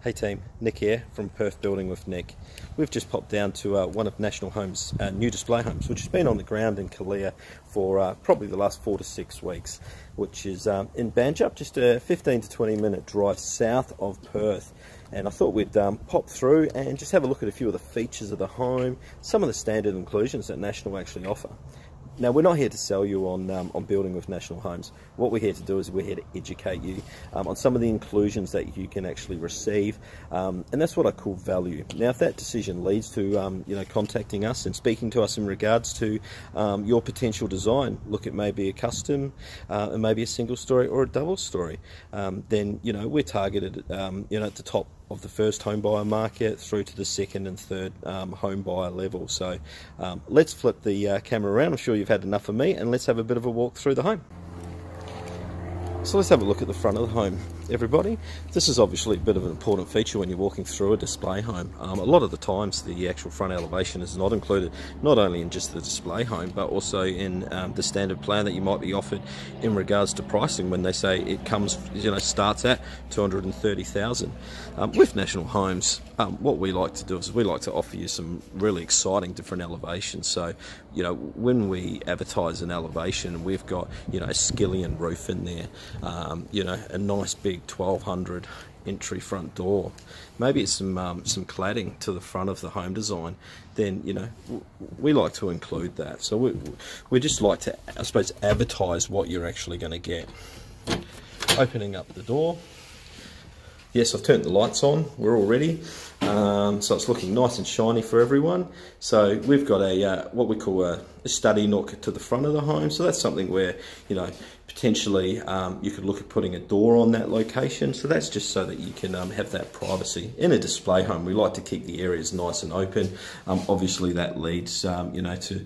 Hey team, Nick here from Perth Building with Nick. We've just popped down to one of National Homes' new display homes, which has been on the ground in Kalia for probably the last 4 to 6 weeks, which is in Banjup, just a 15 to 20 minute drive south of Perth. And I thought we'd pop through and just have a look at a few of the features of the home, some of the standard inclusions that National actually offer. Now, we're not here to sell you on building with National Homes. What we're here to do is we're here to educate you on some of the inclusions that you can actually receive, and that's what I call value. Now, if that decision leads to contacting us and speaking to us in regards to your potential design, look, it may be a custom, it may be a single story or a double story, then we're targeted at the top of the first home buyer market through to the second and third home buyer level. So let's flip the camera around. I'm sure you've had enough of me, and let's have a bit of a walk through the home. So let's have a look at the front of the home, everybody. This is obviously a bit of an important feature when you're walking through a display home. A lot of the times the actual front elevation is not included, not only in just the display home, but also in the standard plan that you might be offered in regards to pricing when they say it comes, starts at $230,000. With National Homes, what we like to do is we like to offer you some really exciting different elevations. So, when we advertise an elevation, we've got, a skillion roof in there, a nice big 1200 entry front door, maybe it's some cladding to the front of the home design, then we like to include that. So we just like to, I suppose, advertise what you're actually going to get. Opening up the door. Yes, I've turned the lights on, we're all ready, so it's looking nice and shiny for everyone. So we've got a what we call a study nook to the front of the home, so that's something where, potentially you could look at putting a door on that location. So that's just so that you can have that privacy. In a display home, we like to keep the areas nice and open. Obviously that leads, to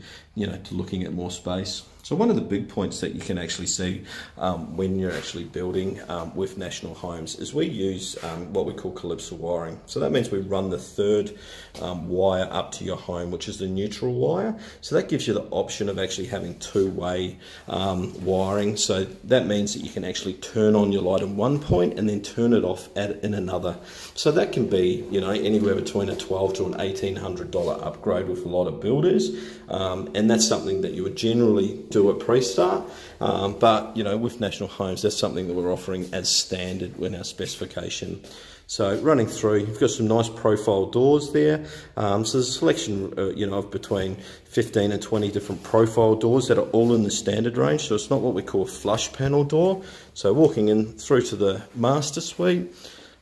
looking at more space. So one of the big points that you can actually see when you're actually building with National Homes is we use what we call calypso wiring. So that means we run the third wire up to your home, which is the neutral wire. So that gives you the option of actually having two-way wiring. So that means that you can actually turn on your light at one point and then turn it off in another. So that can be, anywhere between a $1,200 to an $1,800 upgrade with a lot of builders, and that's something that you would generally do at pre-start, but with National Homes, that's something that we're offering as standard in our specification. So running through, you've got some nice profile doors there. So there's a selection, of between 15 and 20 different profile doors that are all in the standard range. So it's not what we call a flush panel door. So walking in through to the master suite.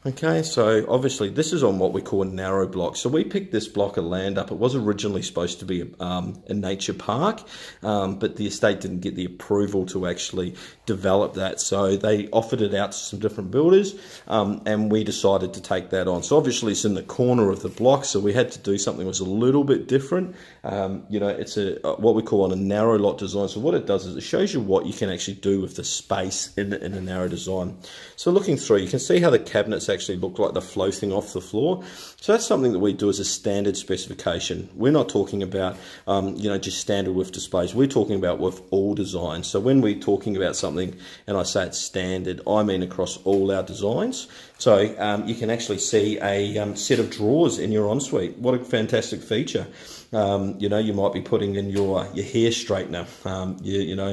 Okay, so obviously this is on what we call a narrow block. So we picked this block of land up. It was originally supposed to be a nature park, but the estate didn't get the approval to actually develop that. So they offered it out to some different builders, and we decided to take that on. So obviously it's in the corner of the block, so we had to do something that was a little bit different. It's what we call on a narrow lot design. So what it does is it shows you what you can actually do with the space in a narrow design. So looking through, you can see how the cabinets actually look like they're floating off the floor. So that's something that we do as a standard specification. We're not talking about just standard with displays. We're talking about with all designs. So when we're talking about something and I say it's standard, I mean across all our designs. So you can actually see a set of drawers in your ensuite. What a fantastic feature. You might be putting in your hair straightener,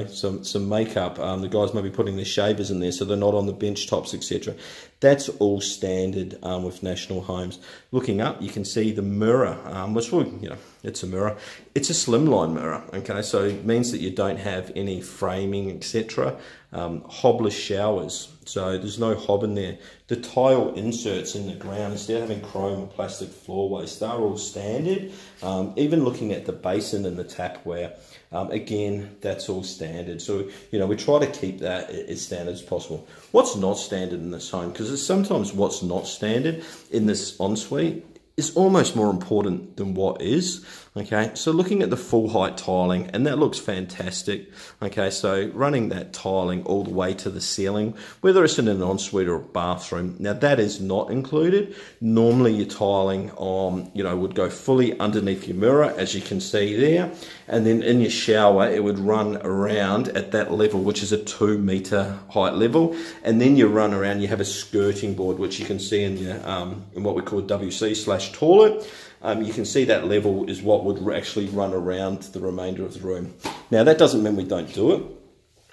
some makeup. The guys may be putting their shavers in there so they're not on the bench tops, etc. That's all standard with National Homes. Looking up, you can see the mirror, which it's a mirror. It's a slimline mirror, okay? So it means that you don't have any framing, etc. Hobless showers, so there's no hob in there. The tile inserts in the ground, instead of having chrome or plastic floorways, they're all standard. Even looking at the basin and the tapware, again, that's all standard. So, we try to keep that as standard as possible. What's not standard in this home, because sometimes what's not standard in this ensuite is almost more important than what is. Okay, so looking at the full height tiling, and that looks fantastic. Okay, so running that tiling all the way to the ceiling, whether it's in an ensuite or a bathroom. Now that is not included. Normally your tiling would go fully underneath your mirror, as you can see there, and then in your shower it would run around at that level, which is a 2 meter height level, and then you run around. You have a skirting board, which you can see in your in what we call WC/toilet. You can see that level is what would actually run around the remainder of the room. Now that doesn't mean we don't do it,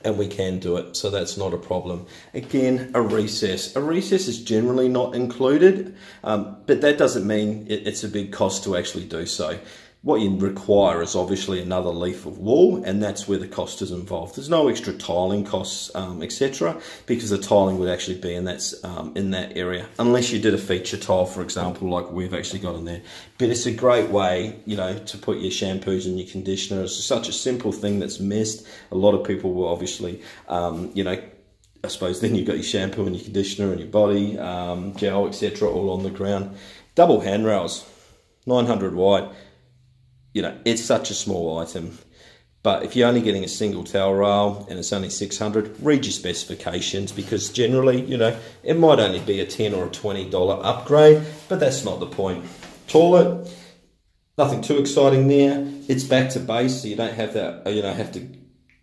and we can do it, so that's not a problem. Again, a recess. A recess is generally not included, but that doesn't mean it's a big cost to actually do so. What you require is obviously another leaf of wall, and that's where the cost is involved. There's no extra tiling costs, etc., because the tiling would actually be in that area, unless you did a feature tile, for example, like we've actually got in there. But it's a great way, to put your shampoos and your conditioner. It's such a simple thing that's missed. A lot of people will obviously, I suppose then you've got your shampoo and your conditioner and your body gel, etc., all on the ground. Double handrails, 900 wide. It's such a small item, but if you're only getting a single towel rail and it's only 600, read your specifications, because generally, it might only be a $10 or a $20 upgrade, but that's not the point. Toilet, nothing too exciting there. It's back to base, so you don't have that, have to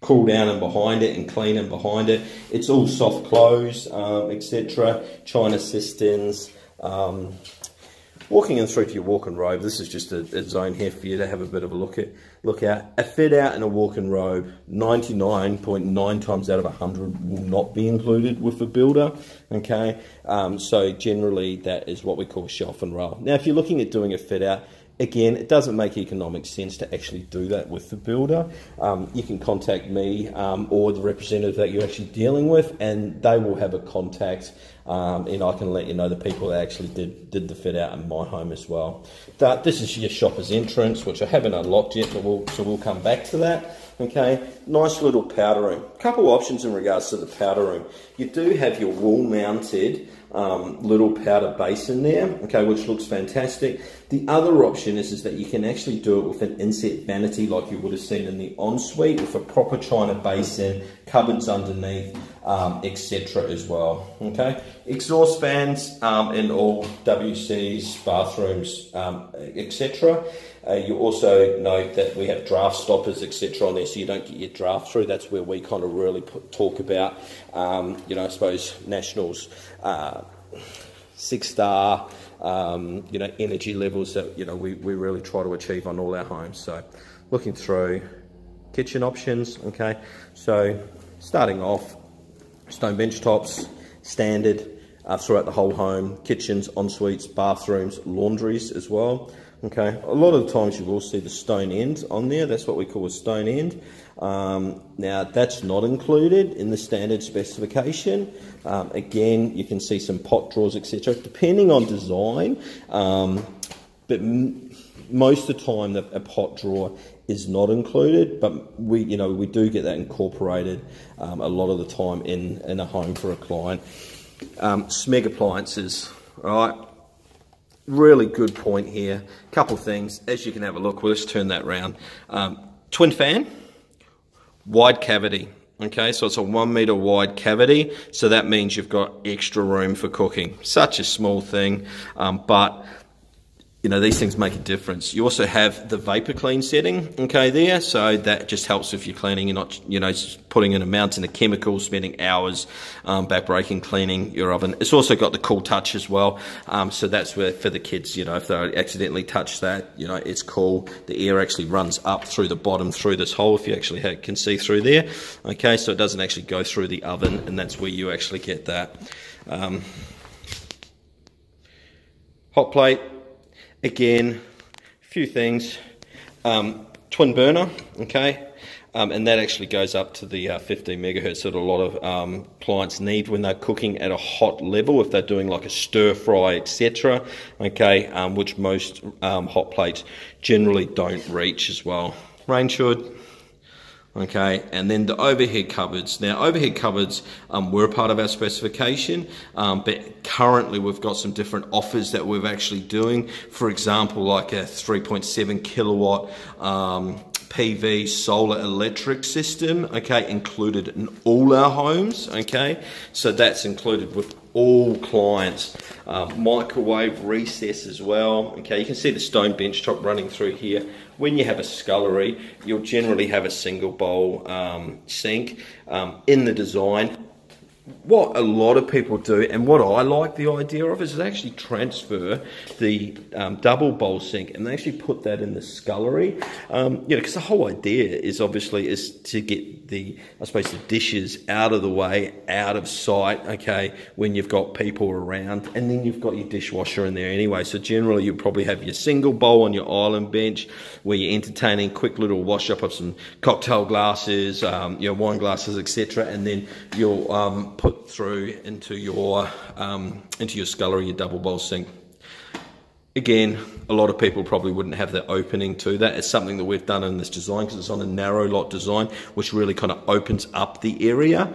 cool down and behind it and clean and behind it. It's all soft close, etc. China cisterns. Walking in through to your walk-in robe, this is just a zone here for you to have a bit of a look at. A fit out in a walk-in robe, 99.9 times out of 100 will not be included with the builder. Okay, so generally that is what we call shelf and rail. Now, if you're looking at doing a fit out, again, it doesn't make economic sense to actually do that with the builder. You can contact me or the representative that you're actually dealing with, and they will have a contact, and I can let you know the people that actually did the fit out in my home as well. This is your shopper's entrance, which I haven't unlocked yet, but we'll come back to that. Okay, nice little powder room. Couple options in regards to the powder room. You do have your wall-mounted little powder basin there, okay, which looks fantastic. The other option is that you can actually do it with an inset vanity like you would have seen in the ensuite, with a proper china basin, cupboards underneath, etc. as well. Okay, exhaust fans in all WCs, bathrooms, etc. You also note that we have draft stoppers, etc. on there, so you don't get your draft through. That's where we kind of really talk about, I suppose, Nationals 6-star, energy levels that, we really try to achieve on all our homes. So looking through kitchen options, okay, so starting off, stone bench tops, standard throughout the whole home, kitchens, ensuites, bathrooms, laundries as well. Okay, a lot of the times you will see the stone end on there. That's what we call a stone end. Now that's not included in the standard specification. Again, you can see some pot drawers, etc., depending on design. But most of the time, a pot drawer is not included. But we do get that incorporated a lot of the time in a home for a client. Smeg appliances, all right. Really good point here. Couple things, as you can have a look. We'll just turn that round. Twin fan, wide cavity. Okay, so it's a 1 meter wide cavity. So that means you've got extra room for cooking. Such a small thing, but these things make a difference. You also have the vapor clean setting, okay, there. So that just helps if you're cleaning. You're not, just putting in a mountain of chemicals, spending hours back-breaking, cleaning your oven. It's also got the cool touch as well. So that's where, for the kids, if they accidentally touch that, it's cool. The air actually runs up through the bottom, through this hole, if you actually can see through there. Okay, so it doesn't actually go through the oven, and that's where you actually get that. Hot plate. Again, a few things, twin burner, okay, and that actually goes up to the 15 megahertz that a lot of clients need when they're cooking at a hot level, if they're doing like a stir fry, etc., okay, which most hot plates generally don't reach as well. Range hood, Okay, and then the overhead cupboards. Now, overhead cupboards were part of our specification, but currently we've got some different offers that we're actually doing. For example, like a 3.7 kilowatt PV solar electric system, okay, included in all our homes, okay? So that's included with all clients. Microwave recess as well, okay? You can see the stone bench top running through here. When you have a scullery, you'll generally have a single bowl sink in the design. What a lot of people do, and what I like the idea of, is they actually transfer the double bowl sink and they actually put that in the scullery. Because the whole idea is obviously to get the dishes out of the way, out of sight, okay, when you've got people around, and then you've got your dishwasher in there anyway. So generally you probably have your single bowl on your island bench where you're entertaining, quick little wash up of some cocktail glasses, wine glasses, etc., and then you'll put through into your scullery, your double bowl sink. Again, a lot of people probably wouldn't have the opening to that. It's something that we've done in this design because it's on a narrow lot design, which really kind of opens up the area.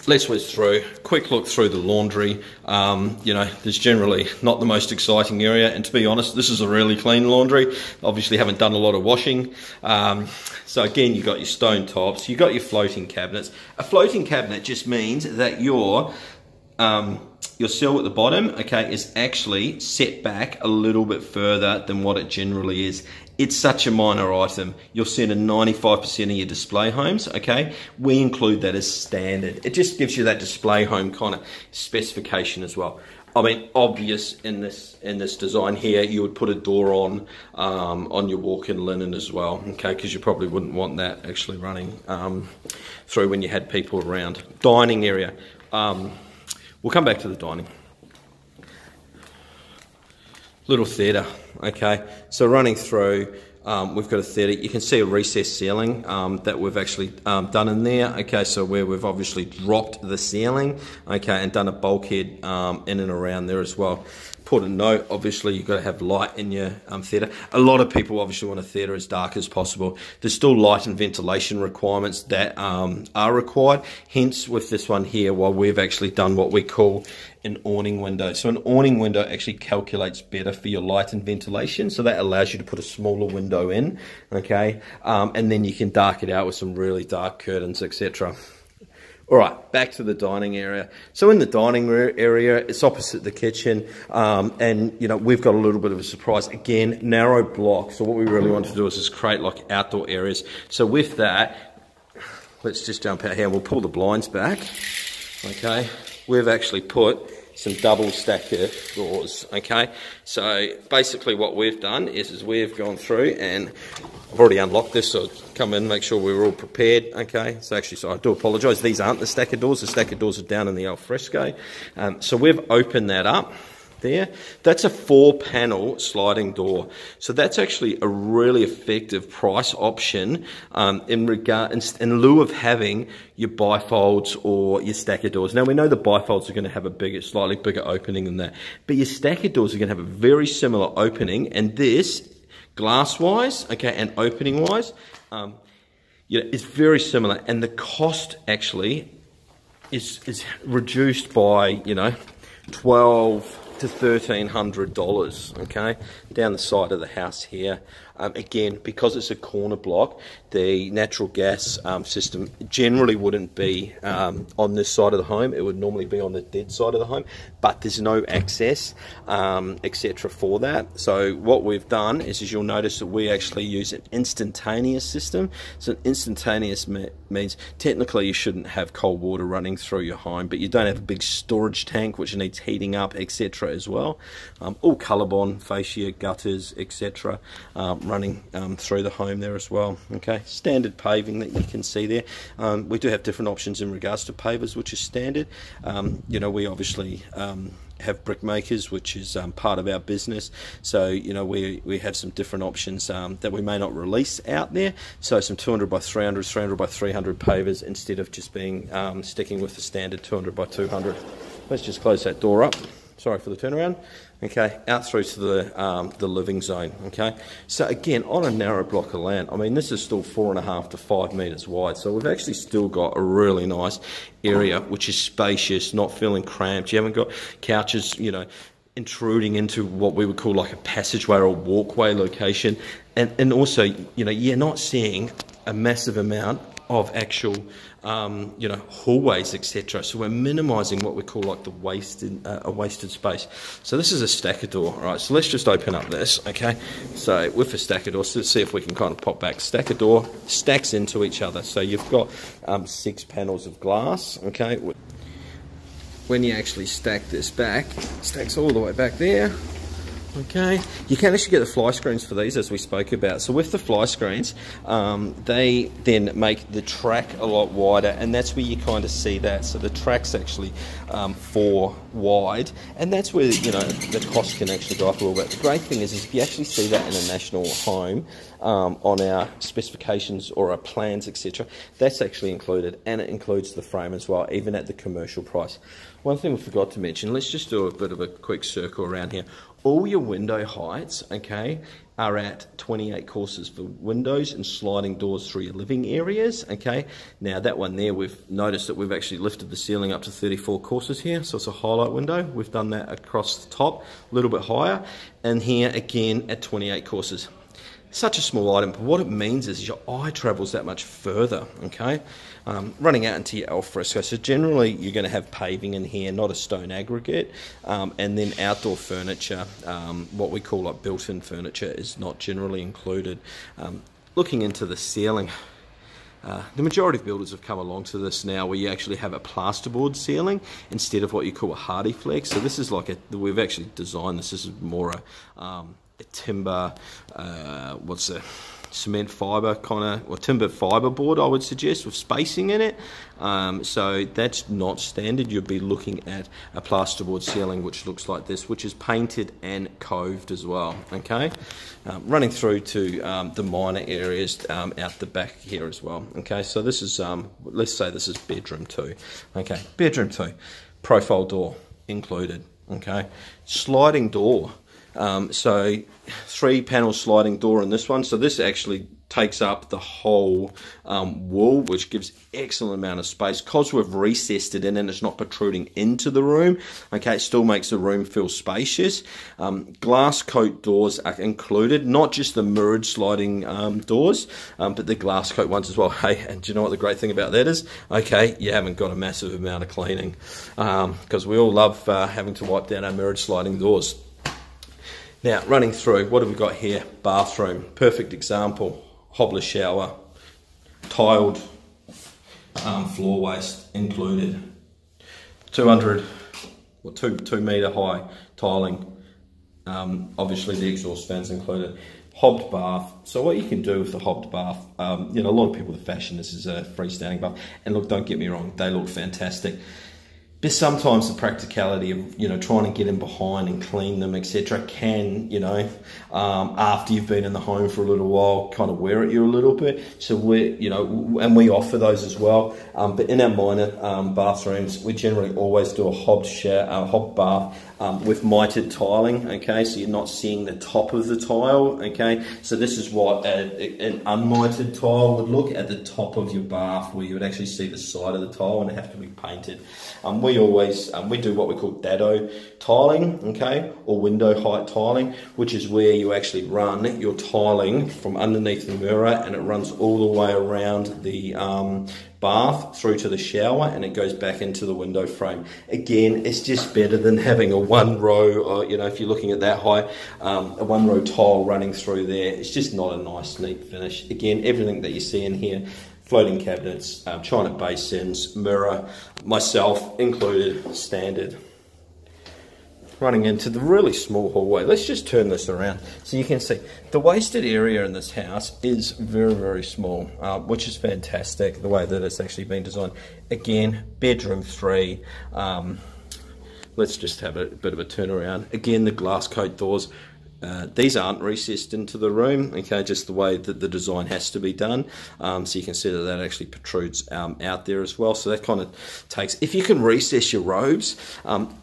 Let's whiz through, quick look through the laundry. There's generally not the most exciting area, and to be honest, this is a really clean laundry. Obviously haven't done a lot of washing. So again, you've got your stone tops, you've got your floating cabinets. A floating cabinet just means that your sill at the bottom, okay, is actually set back a little bit further than what it generally is. It's such a minor item. You'll see it in 95% of your display homes, okay? We include that as standard. It just gives you that display home kind of specification as well. I mean, obvious in this design here, you would put a door on your walk-in linen as well, okay? Because you probably wouldn't want that actually running through when you had people around. Dining area. We'll come back to the dining. Little theatre, okay? So running through, we've got a theatre. You can see a recessed ceiling that we've actually done in there, okay? So where we've obviously dropped the ceiling, okay, and done a bulkhead in and around there as well. Important note, obviously you've got to have light in your theatre. A lot of people obviously want a theatre as dark as possible. There's still light and ventilation requirements that are required. Hence with this one here, while we've actually done what we call an awning window. So an awning window actually calculates better for your light and ventilation. So that allows you to put a smaller window in, okay? And then you can dark it out with some really dark curtains, etc. All right, back to the dining area. So in the dining area, it's opposite the kitchen, and we've got a little bit of a surprise. Again, narrow block. So what we really want to do is just create like outdoor areas. So with that, let's just jump out here and we'll pull the blinds back. Okay, we've actually put some double stacker doors. Okay, so basically what we've done is we've gone through, and I've already unlocked this, so come in, make sure we're all prepared. Okay, so actually, so I do apologise, these aren't the stacker doors. The stacker doors are down in the alfresco. So we've opened that up there. That's a 4-panel sliding door. So that's actually a really effective price option in lieu of having your bifolds or your stacker doors. Now we know the bifolds are going to have a slightly bigger opening than that, but your stacker doors are going to have a very similar opening, and this, glass-wise, okay, and opening-wise, is very similar, and the cost actually is reduced by $1,200 to $1,300, okay, down the side of the house here. Again, because it's a corner block, the natural gas system generally wouldn't be on this side of the home. It would normally be on the dead side of the home, but there's no access, etc. for that. So what we've done is you'll notice that we actually use an instantaneous system. So instantaneous means technically you shouldn't have cold water running through your home, but you don't have a big storage tank which needs heating up, etc. as well. All Colorbond, fascia, gutters, etc. Running through the home there as well. Okay, standard paving that you can see there. We do have different options in regards to pavers, which is standard. We obviously have brick makers, which is part of our business. So we have some different options that we may not release out there. So some 200 by 300, 300 by 300 pavers instead of just being sticking with the standard 200 by 200. Let's just close that door up sorry for the turnaround, okay, out through to the living zone, okay. So again, on a narrow block of land, I mean, this is still 4.5 to 5 metres wide, so we've actually still got a really nice area, which is spacious, not feeling cramped. You haven't got couches, you know, intruding into what we would call like a passageway or a walkway location, and also, you know, you're not seeing a massive amount of actual you know, hallways, etc. So we're minimising what we call like the wasted space. So this is a stacker door, right? So let's just open up this, okay? So with a stacker door, so let's see if we can kind of pop back. Stacker door stacks into each other. So you've got 6 panels of glass, okay? When you actually stack this back, it stacks all the way back there. Okay, you can actually get the fly screens for these, as we spoke about. So with the fly screens, they then make the track a lot wider, and that's where you kind of see that. So the track's actually 4 wide, and that's where, you know, the cost can actually go up a little bit. The great thing is if you actually see that in a national home, on our specifications or our plans, etc., that's actually included, and it includes the frame as well, even at the commercial price. One thing we forgot to mention, let's just do a bit of a quick circle around here. All your window heights, okay, are at 28 courses for windows and sliding doors through your living areas, okay. Now that one there, we've noticed that we've actually lifted the ceiling up to 34 courses here, so it's a highlight window. We've done that across the top, a little bit higher, and here again at 28 courses. Such a small item, but what it means is your eye travels that much further, okay? Running out into your alfresco, so generally you're going to have paving in here, not a stone aggregate, and then outdoor furniture, what we call like built-in furniture, is not generally included. Looking into the ceiling, the majority of builders have come along to this now, where you actually have a plasterboard ceiling instead of what you call a hardy flex. So this is like we've actually designed this. This is more a timber, what's a cement fibre kind of, or timber fibre board, I would suggest, with spacing in it. So that's not standard. You'll be looking at a plasterboard ceiling which looks like this, which is painted and coved as well, okay? Running through to the minor areas out the back here as well, okay? So this is, let's say this is bedroom 2, okay? Bedroom 2, profile door included, okay? Sliding door. So 3 panel sliding door in this one. So this actually takes up the whole wall, which gives excellent amount of space. Because we've recessed it in and it's not protruding into the room, okay, it still makes the room feel spacious. Glass coat doors are included, not just the mirrored sliding doors, but the glass coat ones as well. Hey, and do you know what the great thing about that is? Okay, you haven't got a massive amount of cleaning, because we all love having to wipe down our mirrored sliding doors. Now, running through, what have we got here? Bathroom, perfect example. Hobbler shower, tiled floor waste included. 2 metre high tiling. Obviously the exhaust fans included. Hobbed bath. So what you can do with the hobbed bath, you know, a lot of people fashion this as a freestanding bath, and look, don't get me wrong, they look fantastic. But sometimes the practicality of, you know, trying to get in behind and clean them, etc., can, you know, after you've been in the home for a little while, kind of wear at you a little bit. So we, you know, and we offer those as well. But in our minor bathrooms, we generally always do a hobbed bath with mitered tiling. Okay, so you're not seeing the top of the tile. Okay, so this is what an unmitered tile would look at the top of your bath, where you would actually see the side of the tile, and it have to be painted. We do what we call dado tiling, okay, or window height tiling, which is where you actually run your tiling from underneath the mirror, and it runs all the way around the bath through to the shower, and it goes back into the window frame. Again, it's just better than having a 1 row, you know, if you're looking at that high, a 1 row tile running through there. It's just not a nice, neat finish. Again, everything that you see in here, floating cabinets, china basins, mirror, myself included, standard. Running into the really small hallway. Let's just turn this around so you can see the wasted area in this house is very, very small, which is fantastic, the way that it's actually been designed. Again, bedroom 3. Let's just have a bit of a turnaround. Again, the glass coat doors, These aren't recessed into the room, okay, just the way that the design has to be done. So you can see that that actually protrudes out there as well. So that kind of takes, if you can recess your robes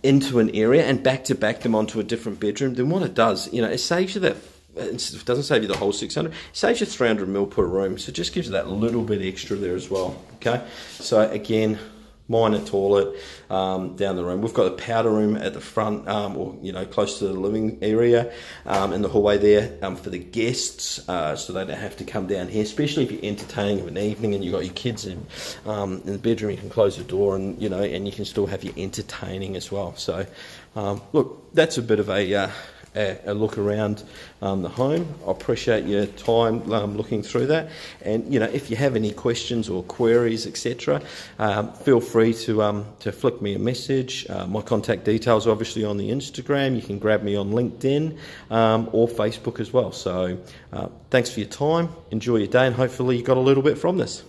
into an area and back to back them onto a different bedroom, then what it does, you know, it saves you that. It doesn't save you the whole 600. It saves you 300 mil per room, so it just gives you that little bit extra there as well. Okay, so again, minor toilet down the room. We've got a powder room at the front, or you know, close to the living area, in the hallway there for the guests, so they don't have to come down here. Especially if you're entertaining of an evening and you've got your kids in the bedroom, you can close the door and you know, and you can still have your entertaining as well. So, look, that's a bit of a look around the home. I appreciate your time looking through that, and you know, if you have any questions or queries, etc., feel free to flick me a message. My contact details are obviously on the Instagram. You can grab me on LinkedIn or Facebook as well. So thanks for your time, enjoy your day, and hopefully you got a little bit from this.